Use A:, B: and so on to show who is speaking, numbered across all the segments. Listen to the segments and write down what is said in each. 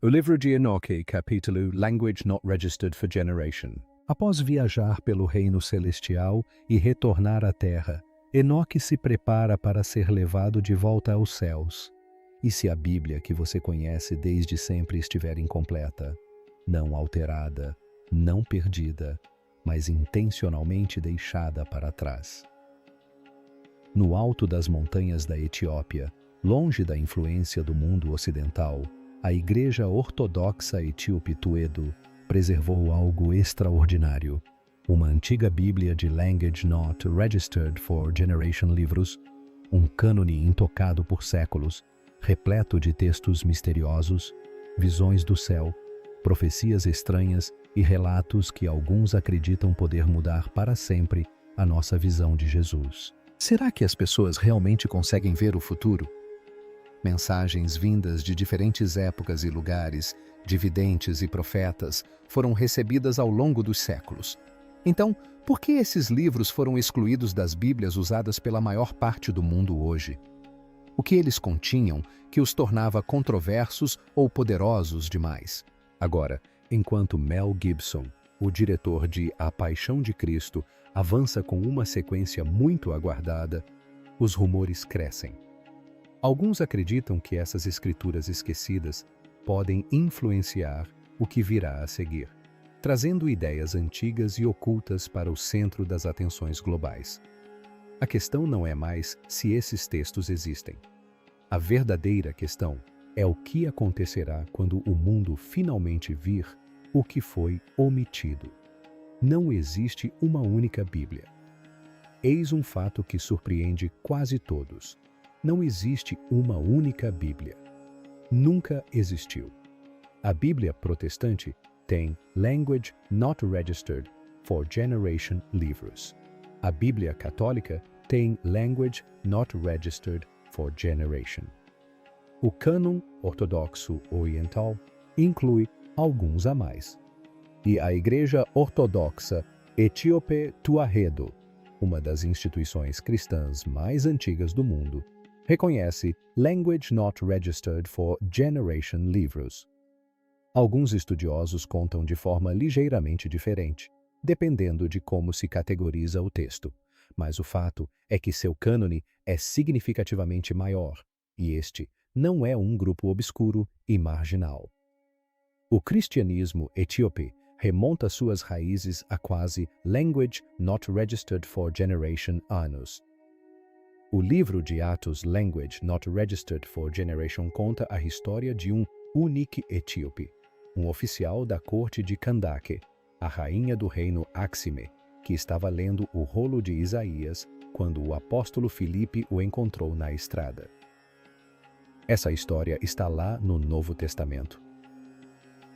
A: O livro de Enoque, capítulo Language Not Registered for Generation. Após viajar pelo reino celestial e retornar à terra, Enoque se prepara para ser levado de volta aos céus. E se a Bíblia que você conhece desde sempre estiver incompleta, não alterada, não perdida, mas intencionalmente deixada para trás? No alto das montanhas da Etiópia, longe da influência do mundo ocidental, a Igreja Ortodoxa Etíope Tuedo preservou algo extraordinário: uma antiga Bíblia de Language Not Registered for Generation livros, um cânone intocado por séculos, repleto de textos misteriosos, visões do céu, profecias estranhas e relatos que alguns acreditam poder mudar para sempre a nossa visão de Jesus. Será que as pessoas realmente conseguem ver o futuro? Mensagens vindas de diferentes épocas e lugares, de videntes e profetas, foram recebidas ao longo dos séculos. Então, por que esses livros foram excluídos das Bíblias usadas pela maior parte do mundo hoje? O que eles continham que os tornava controversos ou poderosos demais? Agora, enquanto Mel Gibson, o diretor de A Paixão de Cristo, avança com uma sequência muito aguardada, os rumores crescem. Alguns acreditam que essas escrituras esquecidas podem influenciar o que virá a seguir, trazendo ideias antigas e ocultas para o centro das atenções globais. A questão não é mais se esses textos existem. A verdadeira questão é o que acontecerá quando o mundo finalmente vir o que foi omitido. Não existe uma única Bíblia. Eis um fato que surpreende quase todos. Não existe uma única Bíblia. Nunca existiu. A Bíblia protestante tem Language Not Registered for Generation livros. A Bíblia católica tem Language Not Registered for Generation. O cânon ortodoxo oriental inclui alguns a mais. E a Igreja Ortodoxa Etíope Tuaredo, uma das instituições cristãs mais antigas do mundo, reconhece Language Not Registered for Generation livros. Alguns estudiosos contam de forma ligeiramente diferente, dependendo de como se categoriza o texto, mas o fato é que seu cânone é significativamente maior, e este não é um grupo obscuro e marginal. O cristianismo etíope remonta suas raízes a quase Language Not Registered for Generation anos. O livro de Atos Language Not Registered for Generation conta a história de um Unique Etíope, um oficial da corte de Kandake, a rainha do reino Axime, que estava lendo o rolo de Isaías quando o apóstolo Filipe o encontrou na estrada. Essa história está lá no Novo Testamento.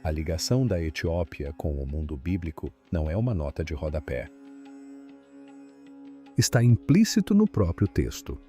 A: A ligação da Etiópia com o mundo bíblico não é uma nota de rodapé. Está implícito no próprio texto.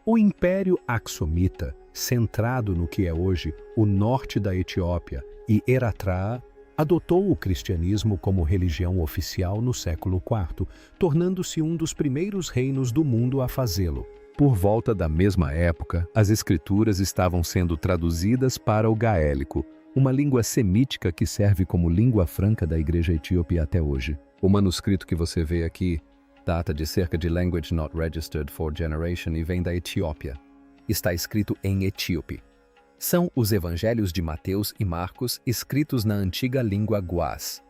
A: O Império Axomita, centrado no que é hoje o norte da Etiópia e Eritreia, adotou o cristianismo como religião oficial no século IV, tornando-se um dos primeiros reinos do mundo a fazê-lo. Por volta da mesma época, as escrituras estavam sendo traduzidas para o gaélico, uma língua semítica que serve como língua franca da Igreja Etíope até hoje. O manuscrito que você vê aqui data de cerca de Language Not Registered for Generation e vem da Etiópia. Está escrito em etíope. São os evangelhos de Mateus e Marcos escritos na antiga língua guaz.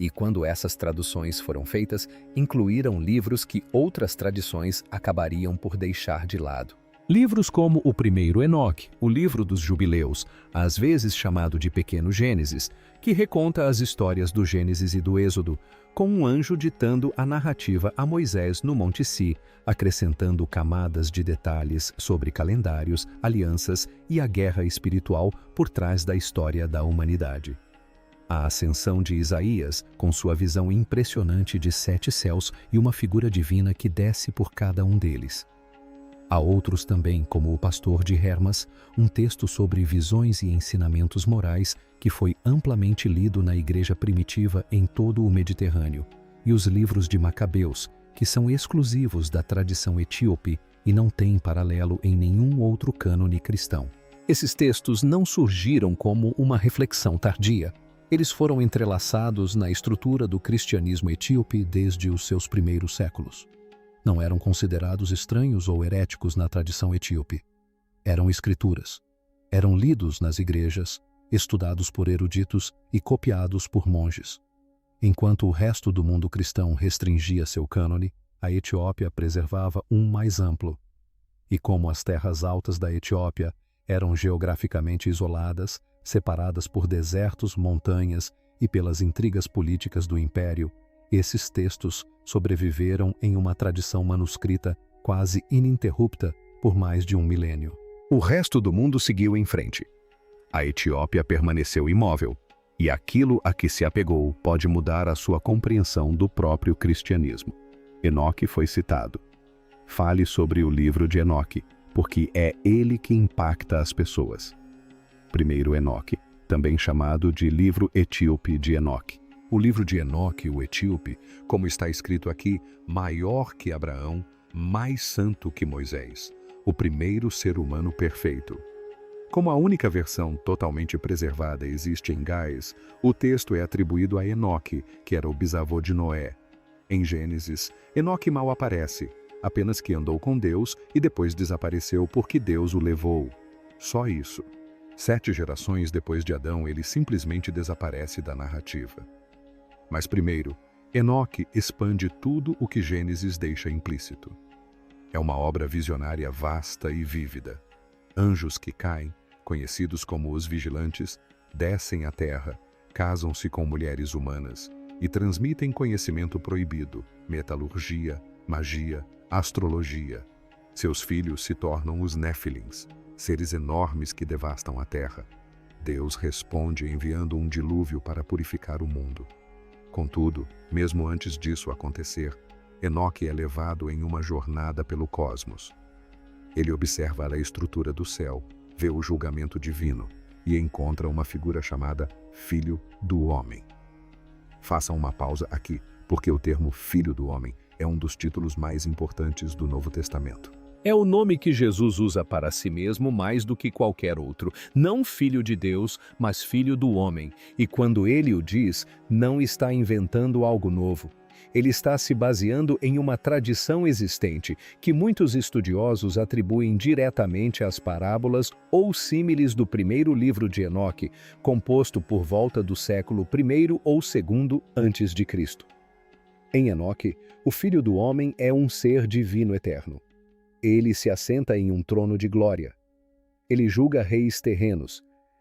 A: E quando essas traduções foram feitas, incluíram livros que outras tradições acabariam por deixar de lado. Livros como o primeiro Enoque, o livro dos Jubileus, às vezes chamado de Pequeno Gênesis, que reconta as histórias do Gênesis e do Êxodo, com um anjo ditando a narrativa a Moisés no Monte Si, acrescentando camadas de detalhes sobre calendários, alianças e a guerra espiritual por trás da história da humanidade. A ascensão de Isaías, com sua visão impressionante de 7 céus e uma figura divina que desce por cada um deles. Há outros também, como o Pastor de Hermas, um texto sobre visões e ensinamentos morais que foi amplamente lido na igreja primitiva em todo o Mediterrâneo, e os livros de Macabeus, que são exclusivos da tradição etíope e não têm paralelo em nenhum outro cânone cristão. Esses textos não surgiram como uma reflexão tardia. Eles foram entrelaçados na estrutura do cristianismo etíope desde os seus primeiros séculos. Não eram considerados estranhos ou heréticos na tradição etíope. Eram escrituras. Eram lidos nas igrejas, estudados por eruditos e copiados por monges. Enquanto o resto do mundo cristão restringia seu cânone, a Etiópia preservava um mais amplo. E como as terras altas da Etiópia eram geograficamente isoladas, separadas por desertos, montanhas e pelas intrigas políticas do império, esses textos sobreviveram em uma tradição manuscrita quase ininterrupta por mais de um milênio. O resto do mundo seguiu em frente. A Etiópia permaneceu imóvel, e aquilo a que se apegou pode mudar a sua compreensão do próprio cristianismo. Enoque foi citado. Fale sobre o livro de Enoque, porque é ele que impacta as pessoas. Primeiro Enoque, também chamado de livro etíope de Enoque. O livro de Enoque, o etíope, como está escrito aqui, maior que Abraão, mais santo que Moisés, o primeiro ser humano perfeito. Como a única versão totalmente preservada existe em Gás, o texto é atribuído a Enoque, que era o bisavô de Noé. Em Gênesis, Enoque mal aparece, apenas que andou com Deus e depois desapareceu porque Deus o levou. Só isso. 7 gerações depois de Adão, ele simplesmente desaparece da narrativa. Mas primeiro, Enoque expande tudo o que Gênesis deixa implícito. É uma obra visionária vasta e vívida. Anjos que caem, conhecidos como os vigilantes, descem à terra, casam-se com mulheres humanas e transmitem conhecimento proibido, metalurgia, magia, astrologia. Seus filhos se tornam os Néfilins, seres enormes que devastam a terra. Deus responde enviando um dilúvio para purificar o mundo. Contudo, mesmo antes disso acontecer, Enoque é levado em uma jornada pelo cosmos. Ele observa a estrutura do céu, vê o julgamento divino e encontra uma figura chamada Filho do Homem. Façam uma pausa aqui, porque o termo Filho do Homem é um dos títulos mais importantes do Novo Testamento. É o nome que Jesus usa para si mesmo mais do que qualquer outro. Não Filho de Deus, mas Filho do Homem. E quando ele o diz, não está inventando algo novo. Ele está se baseando em uma tradição existente, que muitos estudiosos atribuem diretamente às parábolas ou símiles do primeiro livro de Enoque, composto por volta do século I ou II a.C. Em Enoque, o Filho do Homem é um ser divino eterno. Ele se assenta em um trono de glória. Ele julga reis terrenos.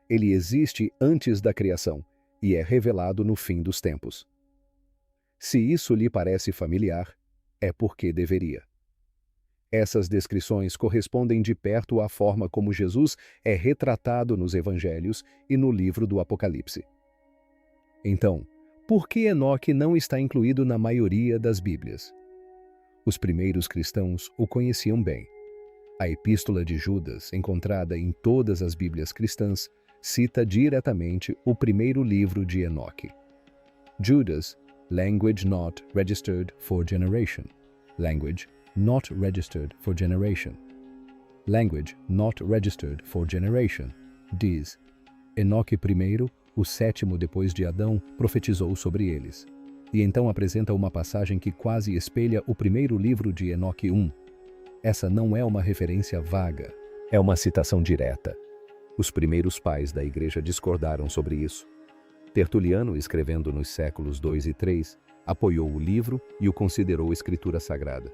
A: Ele existe antes da criação e é revelado no fim dos tempos. Se isso lhe parece familiar, é porque deveria. Essas descrições correspondem de perto à forma como Jesus é retratado nos Evangelhos e no livro do Apocalipse. Então, por que Enoque não está incluído na maioria das Bíblias? Os primeiros cristãos o conheciam bem. A Epístola de Judas, encontrada em todas as Bíblias cristãs, cita diretamente o primeiro livro de Enoque. Judas, language not registered for generation. Language not registered for generation. Language not registered for generation. Diz: Enoque I, o sétimo depois de Adão, profetizou sobre eles. E então apresenta uma passagem que quase espelha o primeiro livro de Enoque 1. Essa não é uma referência vaga, é uma citação direta. Os primeiros pais da Igreja discordaram sobre isso. Tertuliano, escrevendo nos séculos II e III, apoiou o livro e o considerou escritura sagrada.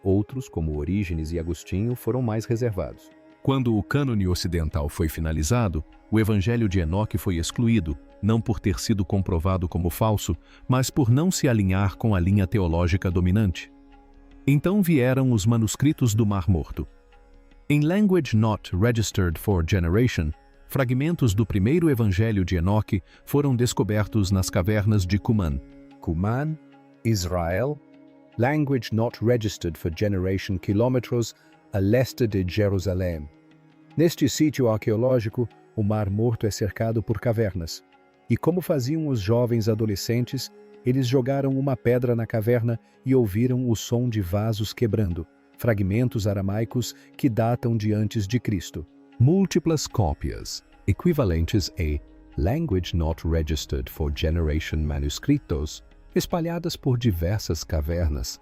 A: Outros, como Orígenes e Agostinho, foram mais reservados. Quando o cânone ocidental foi finalizado, o Evangelho de Enoque foi excluído, não por ter sido comprovado como falso, mas por não se alinhar com a linha teológica dominante. Então vieram os manuscritos do Mar Morto. Em Language Not Registered for Generation, fragmentos do primeiro Evangelho de Enoque foram descobertos nas cavernas de Qumran. Qumran, Israel, Language Not Registered for Generation, quilômetros a leste de Jerusalém. Neste sítio arqueológico, o Mar Morto é cercado por cavernas. E como faziam os jovens adolescentes, eles jogaram uma pedra na caverna e ouviram o som de vasos quebrando, fragmentos aramaicos que datam de antes de Cristo. múltiplas cópias, equivalentes a Language Not Registered for Generation manuscritos, espalhadas por diversas cavernas.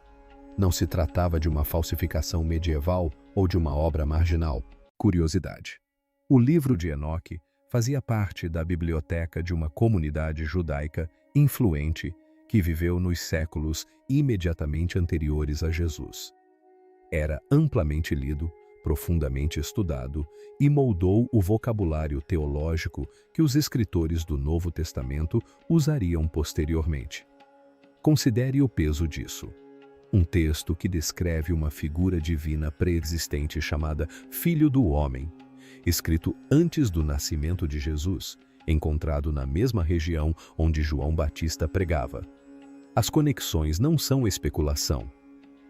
A: Não se tratava de uma falsificação medieval ou de uma obra marginal. Curiosidade: o livro de Enoque fazia parte da biblioteca de uma comunidade judaica influente que viveu nos séculos imediatamente anteriores a Jesus. Era amplamente lido, profundamente estudado e moldou o vocabulário teológico que os escritores do Novo Testamento usariam posteriormente. Considere o peso disso. Um texto que descreve uma figura divina pré-existente chamada Filho do Homem, escrito antes do nascimento de Jesus, encontrado na mesma região onde João Batista pregava. As conexões não são especulação.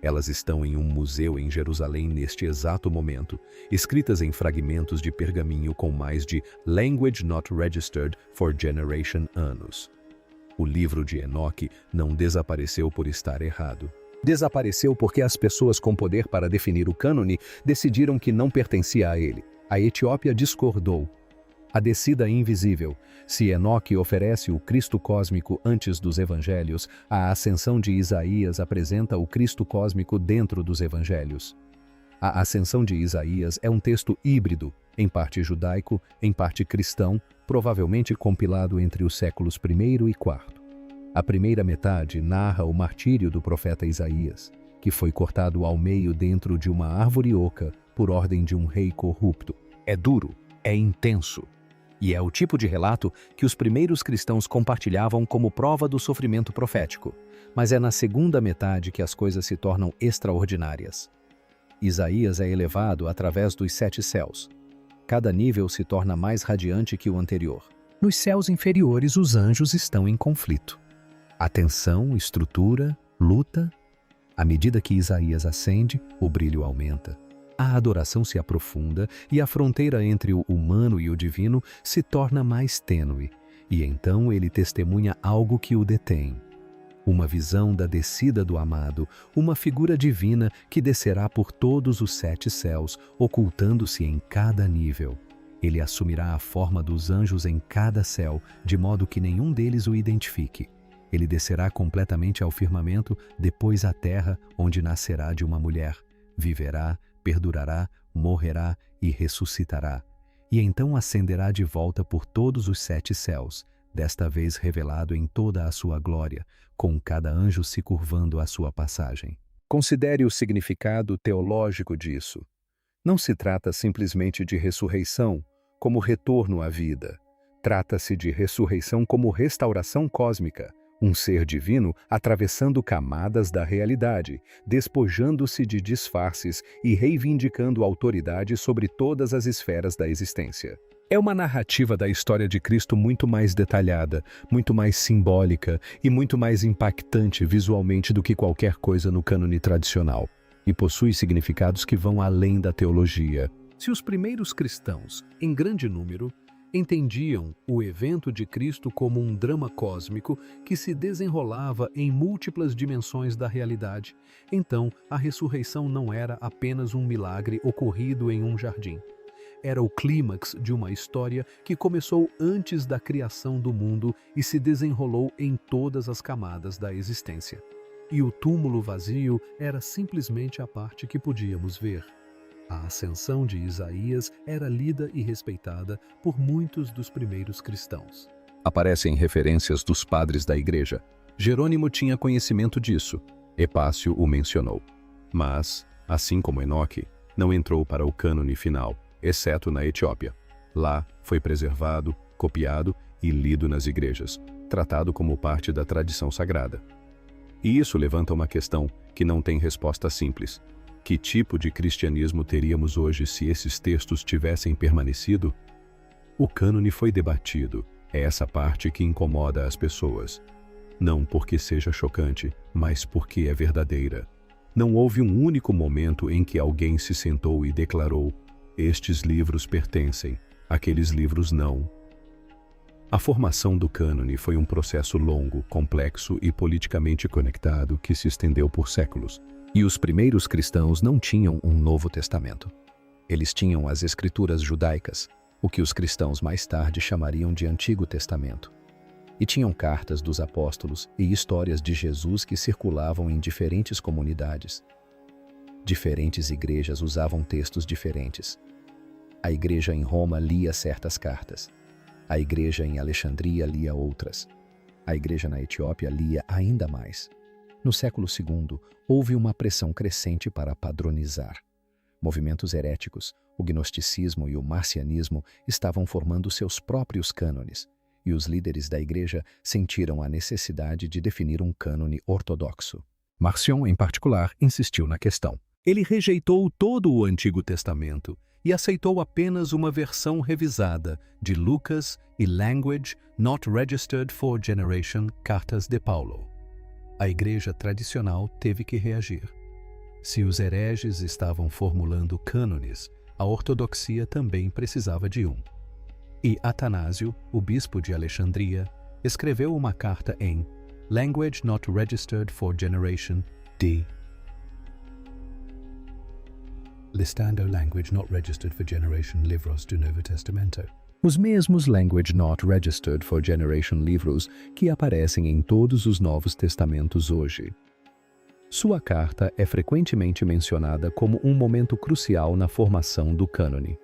A: Elas estão em um museu em Jerusalém neste exato momento, escritas em fragmentos de pergaminho com mais de Language Not Registered for Generation anos. O livro de Enoque não desapareceu por estar errado. Desapareceu porque as pessoas com poder para definir o cânone decidiram que não pertencia a ele. A Etiópia discordou. A descida invisível. Se Enoque oferece o Cristo cósmico antes dos evangelhos, a ascensão de Isaías apresenta o Cristo cósmico dentro dos evangelhos. A ascensão de Isaías é um texto híbrido, em parte judaico, em parte cristão, provavelmente compilado entre os séculos I e IV. A primeira metade narra o martírio do profeta Isaías, que foi cortado ao meio dentro de uma árvore oca por ordem de um rei corrupto. É duro, é intenso. E é o tipo de relato que os primeiros cristãos compartilhavam como prova do sofrimento profético. Mas é na segunda metade que as coisas se tornam extraordinárias. Isaías é elevado através dos 7 céus. Cada nível se torna mais radiante que o anterior. Nos céus inferiores, os anjos estão em conflito. Atenção, estrutura, luta. À medida que Isaías ascende, o brilho aumenta. A adoração se aprofunda e a fronteira entre o humano e o divino se torna mais tênue, e então ele testemunha algo que o detém. Uma visão da descida do amado, uma figura divina que descerá por todos os 7 céus, ocultando-se em cada nível. Ele assumirá a forma dos anjos em cada céu, de modo que nenhum deles o identifique. Ele descerá completamente ao firmamento, depois à terra, onde nascerá de uma mulher. Viverá, perdurará, morrerá e ressuscitará. E então ascenderá de volta por todos os 7 céus, desta vez revelado em toda a sua glória, com cada anjo se curvando à sua passagem. Considere o significado teológico disso. Não se trata simplesmente de ressurreição, como retorno à vida. Trata-se de ressurreição como restauração cósmica, um ser divino atravessando camadas da realidade, despojando-se de disfarces e reivindicando autoridade sobre todas as esferas da existência. É uma narrativa da história de Cristo muito mais detalhada, muito mais simbólica e muito mais impactante visualmente do que qualquer coisa no cânone tradicional, e possui significados que vão além da teologia. Se os primeiros cristãos, em grande número, entendiam o evento de Cristo como um drama cósmico que se desenrolava em múltiplas dimensões da realidade, então a ressurreição não era apenas um milagre ocorrido em um jardim. Era o clímax de uma história que começou antes da criação do mundo e se desenrolou em todas as camadas da existência. E o túmulo vazio era simplesmente a parte que podíamos ver. A ascensão de Isaías era lida e respeitada por muitos dos primeiros cristãos. Aparecem referências dos padres da igreja. Jerônimo tinha conhecimento disso. Epácio o mencionou. Mas, assim como Enoque, não entrou para o cânone final, exceto na Etiópia. Lá foi preservado, copiado e lido nas igrejas, tratado como parte da tradição sagrada. E isso levanta uma questão que não tem resposta simples. Que tipo de cristianismo teríamos hoje se esses textos tivessem permanecido? O cânone foi debatido. É essa parte que incomoda as pessoas. Não porque seja chocante, mas porque é verdadeira. Não houve um único momento em que alguém se sentou e declarou: estes livros pertencem, aqueles livros não. A formação do cânone foi um processo longo, complexo e politicamente conectado que se estendeu por séculos. E os primeiros cristãos não tinham um Novo Testamento. Eles tinham as escrituras judaicas, o que os cristãos mais tarde chamariam de Antigo Testamento. E tinham cartas dos apóstolos e histórias de Jesus que circulavam em diferentes comunidades. Diferentes igrejas usavam textos diferentes. A igreja em Roma lia certas cartas. A igreja em Alexandria lia outras. A igreja na Etiópia lia ainda mais. No século II, houve uma pressão crescente para padronizar. Movimentos heréticos, o gnosticismo e o marcianismo estavam formando seus próprios cânones, e os líderes da igreja sentiram a necessidade de definir um cânone ortodoxo. Marcion, em particular, insistiu na questão. Ele rejeitou todo o Antigo Testamento e aceitou apenas uma versão revisada de Lucas e Language Not Registered for Generation, Cartas de Paulo. A igreja tradicional teve que reagir. Se os hereges estavam formulando cânones, a ortodoxia também precisava de um. E Atanásio, o bispo de Alexandria, escreveu uma carta em Language Not Registered for Generation D. Listando Language Not Registered for Generation livros do Novo Testamento. Os mesmos Language Not Registered for Generation livros que aparecem em todos os Novos Testamentos hoje. Sua carta é frequentemente mencionada como um momento crucial na formação do cânone.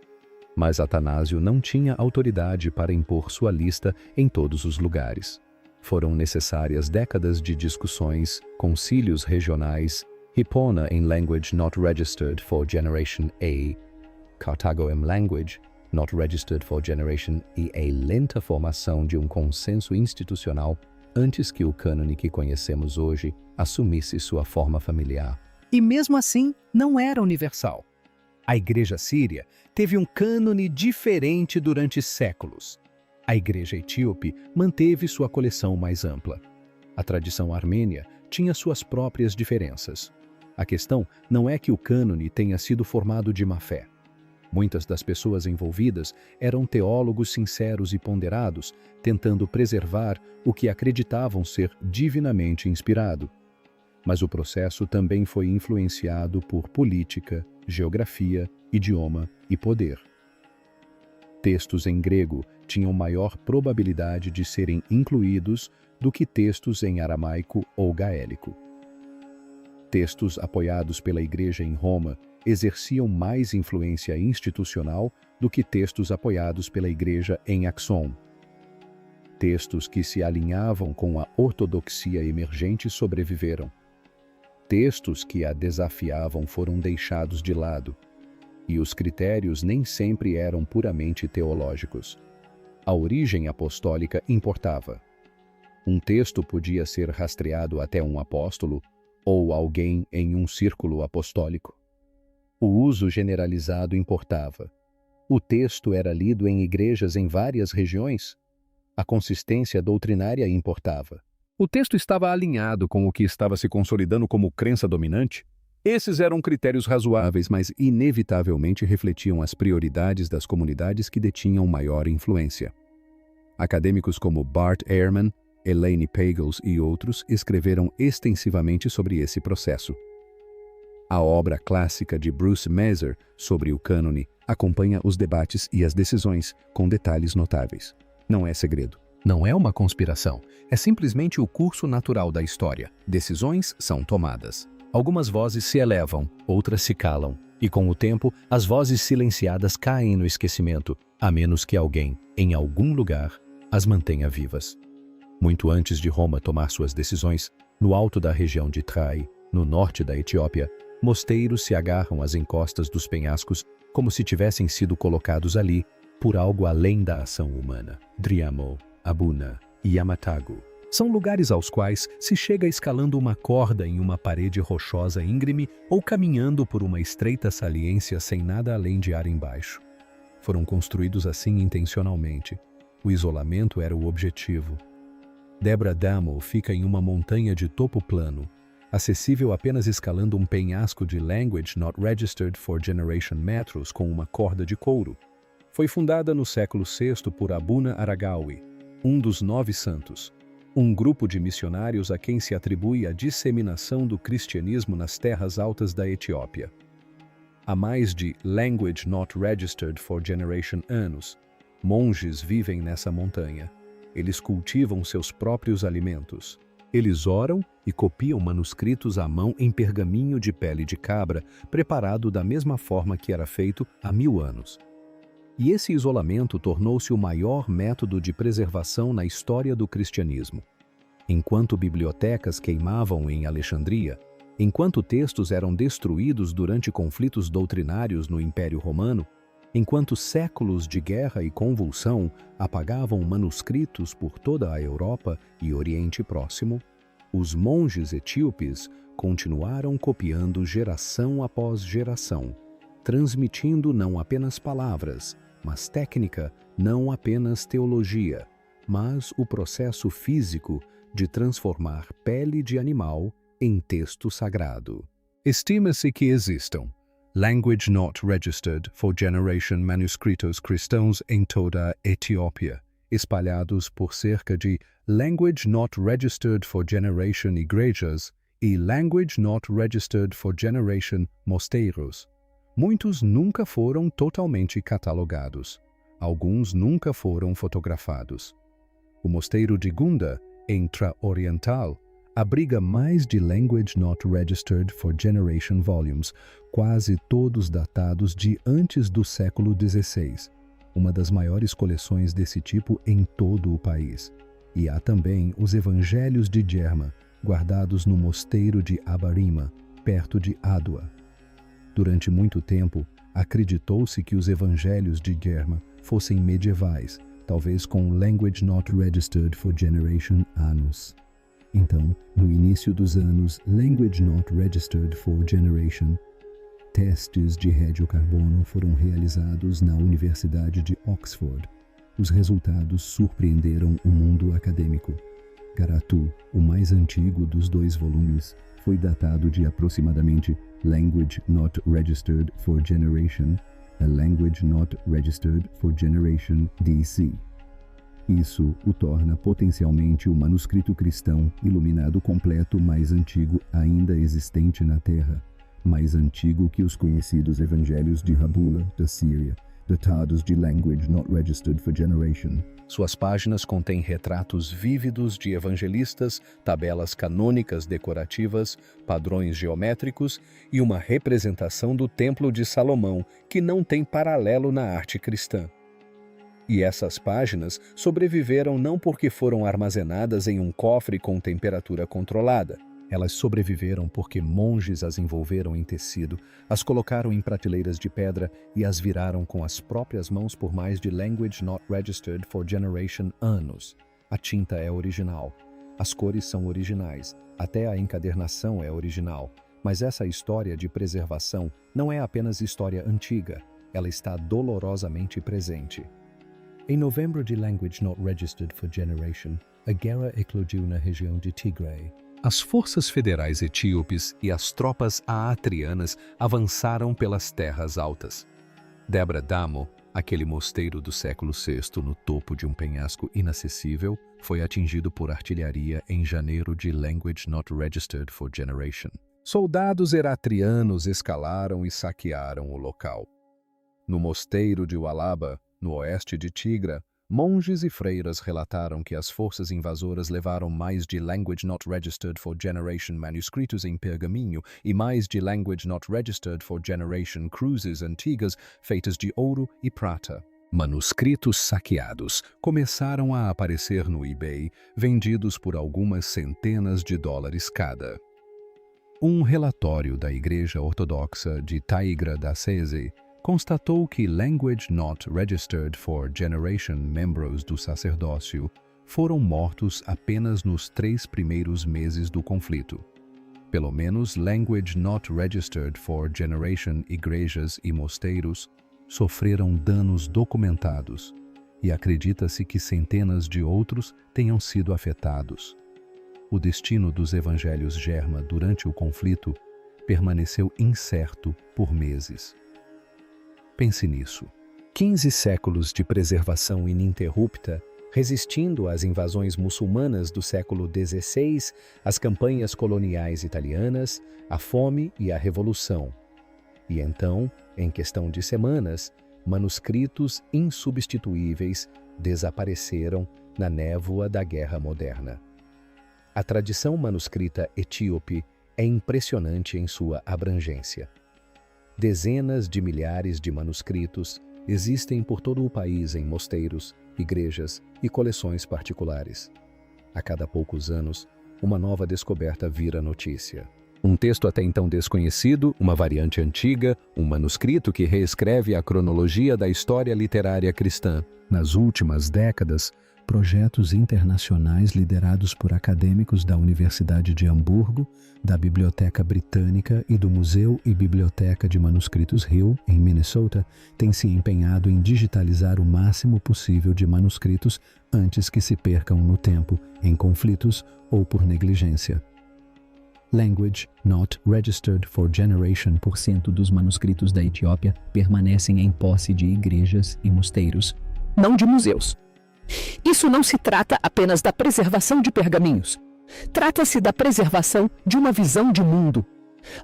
A: Mas Atanásio não tinha autoridade para impor sua lista em todos os lugares. Foram necessárias décadas de discussões, concílios regionais, Hipona em Language Not Registered for Generation A, Cartago em Language Not Registered for Generation e a lenta formação de um consenso institucional antes que o cânone que conhecemos hoje assumisse sua forma familiar. E mesmo assim, não era universal. A Igreja Síria teve um cânone diferente durante séculos. A Igreja Etíope manteve sua coleção mais ampla. A tradição armênia tinha suas próprias diferenças. A questão não é que o cânone tenha sido formado de má fé. Muitas das pessoas envolvidas eram teólogos sinceros e ponderados, tentando preservar o que acreditavam ser divinamente inspirado. Mas o processo também foi influenciado por política, geografia, idioma e poder. Textos em grego tinham maior probabilidade de serem incluídos do que textos em aramaico ou gaélico. Textos apoiados pela Igreja em Roma exerciam mais influência institucional do que textos apoiados pela Igreja em Axum. Textos que se alinhavam com a ortodoxia emergente sobreviveram. Textos que a desafiavam foram deixados de lado, e os critérios nem sempre eram puramente teológicos. A origem apostólica importava. Um texto podia ser rastreado até um apóstolo ou alguém em um círculo apostólico. O uso generalizado importava. O texto era lido em igrejas em várias regiões. A consistência doutrinária importava. O texto estava alinhado com o que estava se consolidando como crença dominante? Esses eram critérios razoáveis, mas inevitavelmente refletiam as prioridades das comunidades que detinham maior influência. Acadêmicos como Bart Ehrman, Elaine Pagels e outros escreveram extensivamente sobre esse processo. A obra clássica de Bruce Mezer sobre o cânone acompanha os debates e as decisões com detalhes notáveis. Não é segredo. Não é uma conspiração. É simplesmente o curso natural da história. Decisões são tomadas. Algumas vozes se elevam, outras se calam. E com o tempo, as vozes silenciadas caem no esquecimento, a menos que alguém, em algum lugar, as mantenha vivas. Muito antes de Roma tomar suas decisões, no alto da região de Trai, no norte da Etiópia, mosteiros se agarram às encostas dos penhascos como se tivessem sido colocados ali por algo além da ação humana. Driamo, Abuna e Yamatago são lugares aos quais se chega escalando uma corda em uma parede rochosa íngreme ou caminhando por uma estreita saliência sem nada além de ar embaixo. Foram construídos assim intencionalmente. O isolamento era o objetivo. Debra Damo fica em uma montanha de topo plano, acessível apenas escalando um penhasco de Language Not Registered for Generation metros com uma corda de couro. Foi fundada no século VI por Abuna Aragawi, um dos 9 santos, um grupo de missionários a quem se atribui a disseminação do cristianismo nas terras altas da Etiópia. Há mais de Language Not Registered for Generation anos. Monges vivem nessa montanha. Eles cultivam seus próprios alimentos. Eles oram e copiam manuscritos à mão em pergaminho de pele de cabra, preparado da mesma forma que era feito há 1000 anos. E esse isolamento tornou-se o maior método de preservação na história do cristianismo. Enquanto bibliotecas queimavam em Alexandria, enquanto textos eram destruídos durante conflitos doutrinários no Império Romano, enquanto séculos de guerra e convulsão apagavam manuscritos por toda a Europa e Oriente Próximo, os monges etíopes continuaram copiando geração após geração, transmitindo não apenas palavras, mas técnica, não apenas teologia, mas o processo físico de transformar pele de animal em texto sagrado. Estima-se que existam Language Not Registered for Generation manuscritos cristãos em toda a Etiópia, espalhados por cerca de Language Not Registered for Generation igrejas e Language Not Registered for Generation mosteiros. Muitos nunca foram totalmente catalogados. Alguns nunca foram fotografados. O mosteiro de Gunda, em Tra-Oriental, abriga mais de Language Not Registered for Generation volumes, quase todos datados de antes do século XVI, uma das maiores coleções desse tipo em todo o país. E há também os Evangelhos de Germa, guardados no mosteiro de Abarima, perto de Adwa. Durante muito tempo, acreditou-se que os Evangelhos de Germa fossem medievais, talvez com Language Not Registered for Generation anos. Então, no início dos anos Language Not Registered for Generation, testes de radiocarbono foram realizados na Universidade de Oxford. Os resultados surpreenderam o mundo acadêmico. Garatu, o mais antigo dos 2 volumes, foi datado de aproximadamente Language Not Registered for Generation a Language Not Registered for Generation DC. Isso o torna potencialmente o manuscrito cristão iluminado completo mais antigo ainda existente na Terra, mais antigo que os conhecidos Evangelhos de Rabula, da Síria, datados de Language Not Registered for Generation. Suas páginas contêm retratos vívidos de evangelistas, tabelas canônicas decorativas, padrões geométricos e uma representação do Templo de Salomão que não tem paralelo na arte cristã. E essas páginas sobreviveram não porque foram armazenadas em um cofre com temperatura controlada. Elas sobreviveram porque monges as envolveram em tecido, as colocaram em prateleiras de pedra e as viraram com as próprias mãos por mais de Language Not Registered for Generation anos. A tinta é original, as cores são originais, até a encadernação é original. Mas essa história de preservação não é apenas história antiga, ela está dolorosamente presente. Em novembro de Language Not Registered for Generation, a guerra eclodiu na região de Tigray. As forças federais etíopes e as tropas aatrianas avançaram pelas terras altas. Debra Damo, aquele mosteiro do século VI no topo de um penhasco inacessível, foi atingido por artilharia em janeiro de Language Not Registered for Generation. Soldados eratrianos escalaram e saquearam o local. No mosteiro de Walaba, no oeste de Tigra, monges e freiras relataram que as forças invasoras levaram mais de Language Not Registered for Generation manuscritos em pergaminho e mais de Language Not Registered for Generation cruzes antigas feitas de ouro e prata. Manuscritos saqueados começaram a aparecer no eBay, vendidos por algumas centenas de dólares cada. Um relatório da Igreja Ortodoxa de Taigra da Sese constatou que Language Not Registered for Generation membros do sacerdócio foram mortos apenas nos 3 primeiros meses do conflito. Pelo menos Language Not Registered for Generation igrejas e mosteiros sofreram danos documentados e acredita-se que centenas de outros tenham sido afetados. O destino dos evangelhos Germa durante o conflito permaneceu incerto por meses. Pense nisso. 15 séculos de preservação ininterrupta, resistindo às invasões muçulmanas do século XVI, às campanhas coloniais italianas, à fome e à revolução. E então, em questão de semanas, manuscritos insubstituíveis desapareceram na névoa da Guerra Moderna. A tradição manuscrita etíope é impressionante em sua abrangência. Dezenas de milhares de manuscritos existem por todo o país em mosteiros, igrejas e coleções particulares. A cada poucos anos, uma nova descoberta vira notícia. Um texto até então desconhecido, uma variante antiga, um manuscrito que reescreve a cronologia da história literária cristã. Nas últimas décadas, projetos internacionais liderados por acadêmicos da Universidade de Hamburgo, da Biblioteca Britânica e do Museu e Biblioteca de Manuscritos Hill, em Minnesota, têm se empenhado em digitalizar o máximo possível de manuscritos antes que se percam no tempo, em conflitos ou por negligência. Language Not Registered for Generation. Por cento dos manuscritos da Etiópia permanecem em posse de igrejas e mosteiros, não de museus. Isso não se trata apenas da preservação de pergaminhos. Trata-se da preservação de uma visão de mundo.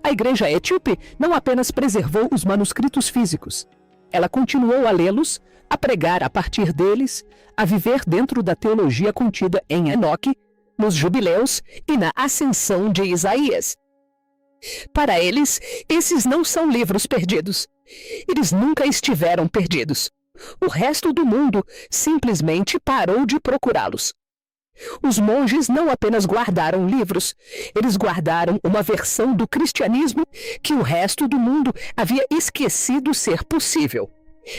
A: A igreja etíope não apenas preservou os manuscritos físicos. Ela continuou a lê-los, a pregar a partir deles, a viver dentro da teologia contida em Enoque, nos jubileus e na ascensão de Isaías. Para eles, esses não são livros perdidos. Eles nunca estiveram perdidos. O resto do mundo simplesmente parou de procurá-los. Os monges não apenas guardaram livros, eles guardaram uma versão do cristianismo que o resto do mundo havia esquecido ser possível.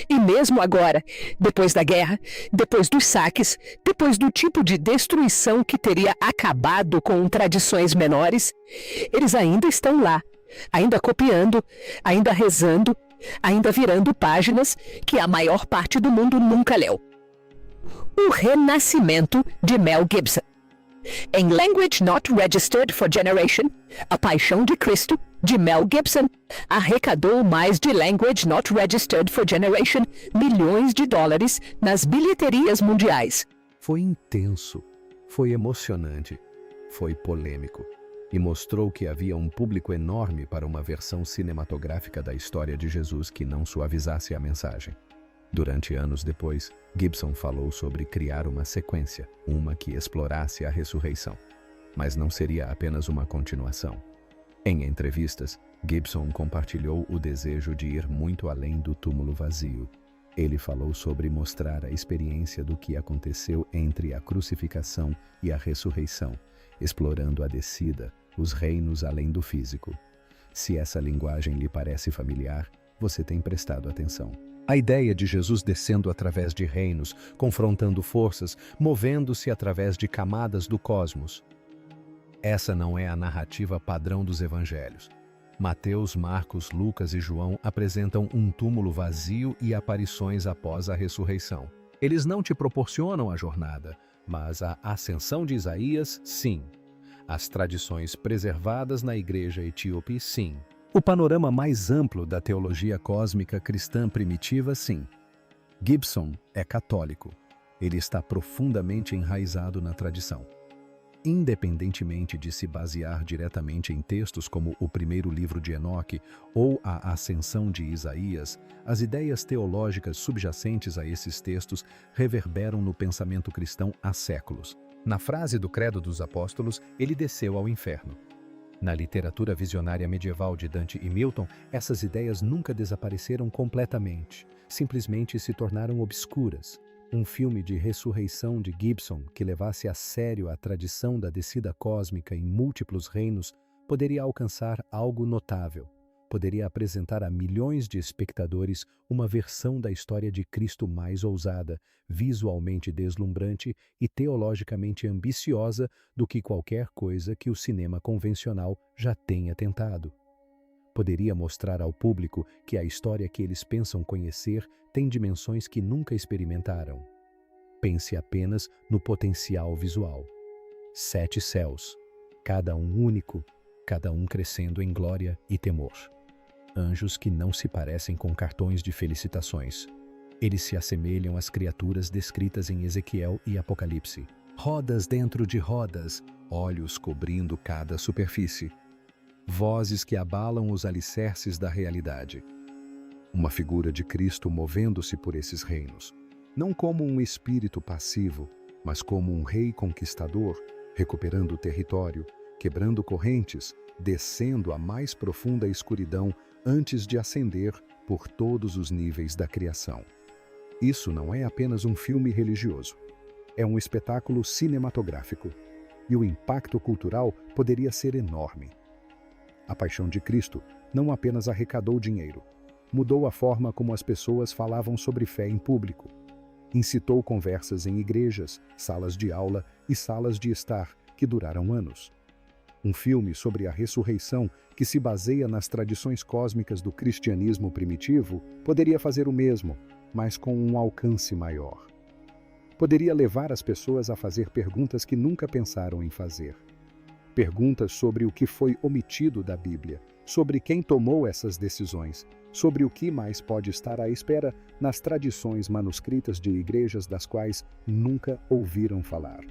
A: E mesmo agora, depois da guerra, depois dos saques, depois do tipo de destruição que teria acabado com tradições menores, eles ainda estão lá, ainda copiando, ainda rezando, ainda virando páginas que a maior parte do mundo nunca leu. O Renascimento de Mel Gibson. Em Language Not Registered for Generation, A Paixão de Cristo, de Mel Gibson, arrecadou mais de Language Not Registered for Generation milhões de dólares nas bilheterias mundiais.
B: Foi intenso, foi emocionante, foi polêmico e mostrou que havia um público enorme para uma versão cinematográfica da história de Jesus que não suavizasse a mensagem. Durante anos depois, Gibson falou sobre criar uma sequência, uma que explorasse a ressurreição. Mas não seria apenas uma continuação. Em entrevistas, Gibson compartilhou o desejo de ir muito além do túmulo vazio. Ele falou sobre mostrar a experiência do que aconteceu entre a crucificação e a ressurreição, explorando a descida, os reinos além do físico. Se essa linguagem lhe parece familiar, você tem prestado atenção. A ideia de Jesus descendo através de reinos, confrontando forças, movendo-se através de camadas do cosmos. Essa não é a narrativa padrão dos evangelhos. Mateus, Marcos, Lucas e João apresentam um túmulo vazio e aparições após a ressurreição. Eles não te proporcionam a jornada, mas a ascensão de Isaías, sim. As tradições preservadas na igreja etíope, sim. O panorama mais amplo da teologia cósmica cristã primitiva, sim. Gibson é católico. Ele está profundamente enraizado na tradição. Independentemente de se basear diretamente em textos como o primeiro livro de Enoque ou a Ascensão de Isaías, as ideias teológicas subjacentes a esses textos reverberam no pensamento cristão há séculos. Na frase do Credo dos Apóstolos, ele desceu ao inferno. Na literatura visionária medieval de Dante e Milton, essas ideias nunca desapareceram completamente, simplesmente se tornaram obscuras. Um filme de ressurreição de Gibson que levasse a sério a tradição da descida cósmica em múltiplos reinos poderia alcançar algo notável. Poderia apresentar a milhões de espectadores uma versão da história de Cristo mais ousada, visualmente deslumbrante e teologicamente ambiciosa do que qualquer coisa que o cinema convencional já tenha tentado. Poderia mostrar ao público que a história que eles pensam conhecer tem dimensões que nunca experimentaram. Pense apenas no potencial visual. 7 céus, cada um único, cada um crescendo em glória e temor. Anjos que não se parecem com cartões de felicitações. Eles se assemelham às criaturas descritas em Ezequiel e Apocalipse. Rodas dentro de rodas, olhos cobrindo cada superfície.
A: vozes que abalam os alicerces da realidade. Uma figura de Cristo movendo-se por esses reinos, não como um espírito passivo, mas como um rei conquistador, recuperando o território, quebrando correntes, descendo à mais profunda escuridão antes de ascender por todos os níveis da criação. Isso não é apenas um filme religioso. É um espetáculo cinematográfico. E o impacto cultural poderia ser enorme. A Paixão de Cristo não apenas arrecadou dinheiro, mudou a forma como as pessoas falavam sobre fé em público. Incitou conversas em igrejas, salas de aula e salas de estar que duraram anos. Um filme sobre a ressurreição que se baseia nas tradições cósmicas do cristianismo primitivo poderia fazer o mesmo, mas com um alcance maior. Poderia levar as pessoas a fazer perguntas que nunca pensaram em fazer. Perguntas sobre o que foi omitido da Bíblia, sobre quem tomou essas decisões, sobre o que mais pode estar à espera nas tradições manuscritas de igrejas das quais nunca ouviram falar.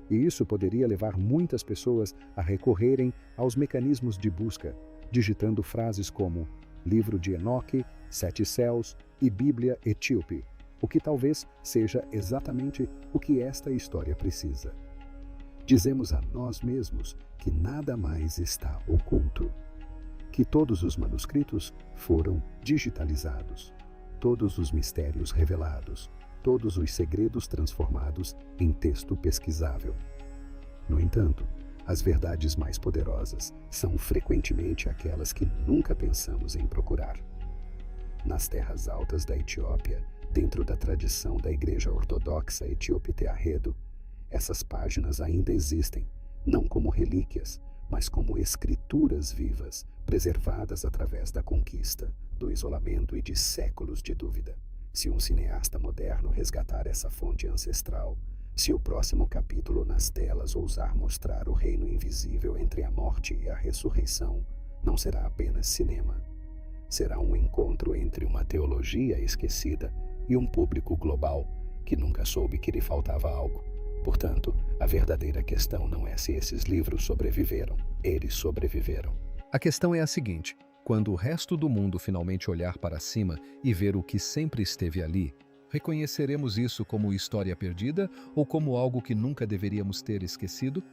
A: E isso poderia levar muitas pessoas a recorrerem aos mecanismos de busca, digitando frases como Livro de Enoque, Sete Céus e Bíblia Etíope, o que talvez seja exatamente o que esta história precisa. Dizemos a nós mesmos que nada mais está oculto, que todos os manuscritos foram digitalizados, todos os mistérios revelados, todos os segredos transformados em texto pesquisável. No entanto, as verdades mais poderosas são frequentemente aquelas que nunca pensamos em procurar. Nas terras altas da Etiópia, dentro da tradição da Igreja Ortodoxa Etíope Tearredo, essas páginas ainda existem, não como relíquias, mas como escrituras vivas, preservadas através da conquista, do isolamento e de séculos de dúvida. Se um cineasta moderno resgatar essa fonte ancestral, se o próximo capítulo nas telas ousar mostrar o reino invisível entre a morte e a ressurreição, não será apenas cinema. Será um encontro entre uma teologia esquecida e um público global que nunca soube que lhe faltava algo. Portanto, a verdadeira questão não é se esses livros sobreviveram. Eles sobreviveram.
B: A questão é a seguinte: quando o resto do mundo finalmente olhar para cima e ver o que sempre esteve ali, reconheceremos isso como história perdida ou como algo que nunca deveríamos ter esquecido?